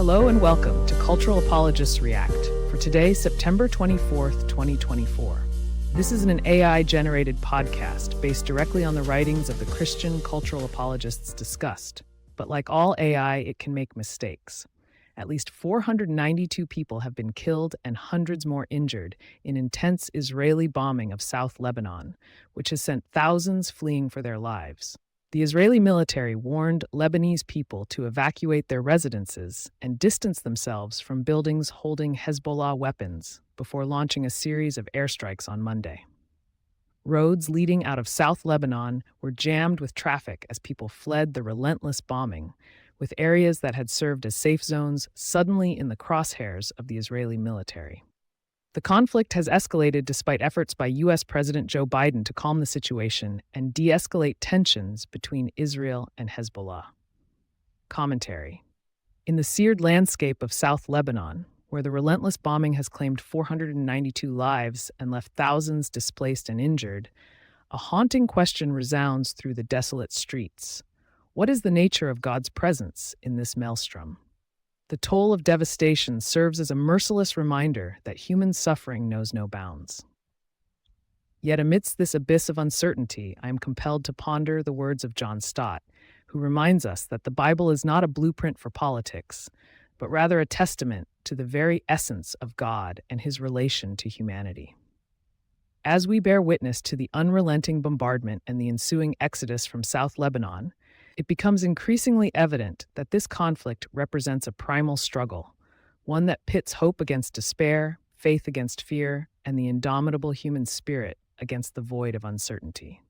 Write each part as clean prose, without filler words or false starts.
Hello and welcome to Cultural Apologists React for today, September 24th, 2024. This is an AI-generated podcast based directly on the writings of the Christian cultural apologists discussed. But like all AI, it can make mistakes. At least 492 people have been killed and hundreds more injured in intense Israeli bombing of South Lebanon, which has sent thousands fleeing for their lives. The Israeli military warned Lebanese people to evacuate their residences and distance themselves from buildings holding Hezbollah weapons before launching a series of airstrikes on Monday. Roads leading out of South Lebanon were jammed with traffic as people fled the relentless bombing, with areas that had served as safe zones suddenly in the crosshairs of the Israeli military. The conflict has escalated despite efforts by U.S. President Joe Biden to calm the situation and de-escalate tensions between Israel and Hezbollah. Commentary. In the seared landscape of South Lebanon, where the relentless bombing has claimed 492 lives and left thousands displaced and injured, a haunting question resounds through the desolate streets. What is the nature of God's presence in this maelstrom? The toll of devastation serves as a merciless reminder that human suffering knows no bounds. Yet amidst this abyss of uncertainty, I am compelled to ponder the words of John Stott, who reminds us that the Bible is not a blueprint for politics, but rather a testament to the very essence of God and his relation to humanity. As we bear witness to the unrelenting bombardment and the ensuing exodus from South Lebanon, it becomes increasingly evident that this conflict represents a primal struggle, one that pits hope against despair, faith against fear, and the indomitable human spirit against the void of uncertainty.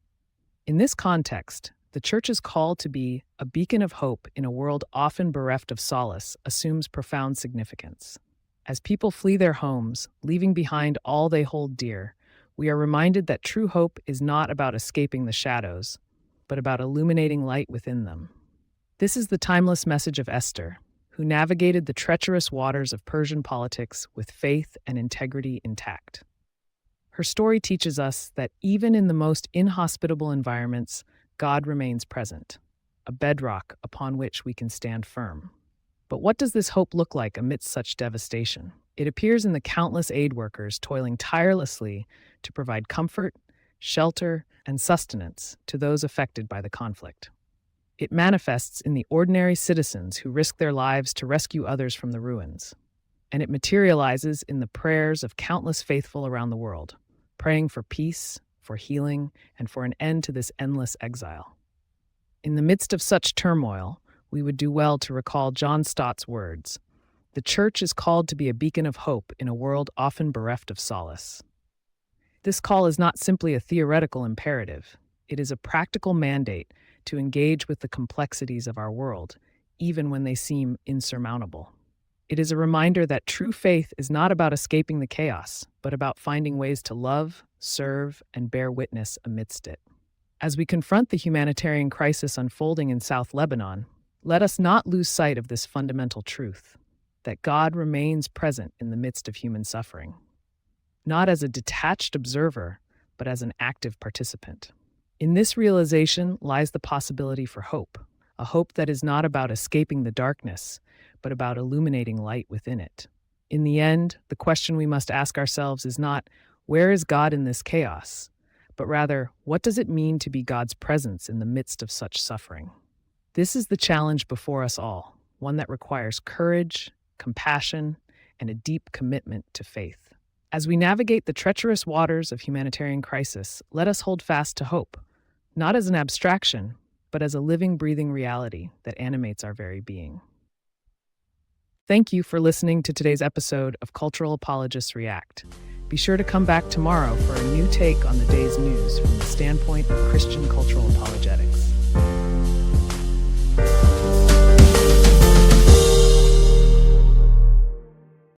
In this context, the Church's call to be a beacon of hope in a world often bereft of solace assumes profound significance. As people flee their homes, leaving behind all they hold dear, we are reminded that true hope is not about escaping the shadows, but about illuminating light within them. This is the timeless message of Esther, who navigated the treacherous waters of Persian politics with faith and integrity intact. Her story teaches us that even in the most inhospitable environments, God remains present, a bedrock upon which we can stand firm. But what does this hope look like amidst such devastation? It appears in the countless aid workers toiling tirelessly to provide comfort, shelter, and sustenance to those affected by the conflict. It manifests in the ordinary citizens who risk their lives to rescue others from the ruins. And it materializes in the prayers of countless faithful around the world, praying for peace, for healing, and for an end to this endless exile. In the midst of such turmoil, we would do well to recall John Stott's words. The Church is called to be a beacon of hope in a world often bereft of solace. This call is not simply a theoretical imperative. It is a practical mandate to engage with the complexities of our world, even when they seem insurmountable. It is a reminder that true faith is not about escaping the chaos, but about finding ways to love, serve, and bear witness amidst it. As we confront the humanitarian crisis unfolding in South Lebanon, let us not lose sight of this fundamental truth, that God remains present in the midst of human suffering. Not as a detached observer, but as an active participant. In this realization lies the possibility for hope, a hope that is not about escaping the darkness, but about illuminating light within it. In the end, the question we must ask ourselves is not, where is God in this chaos? But rather, what does it mean to be God's presence in the midst of such suffering? This is the challenge before us all, one that requires courage, compassion, and a deep commitment to faith. As we navigate the treacherous waters of humanitarian crisis, let us hold fast to hope, not as an abstraction, but as a living, breathing reality that animates our very being. Thank you for listening to today's episode of Cultural Apologists React. Be sure to come back tomorrow for a new take on the day's news from the standpoint of Christian cultural apologetics.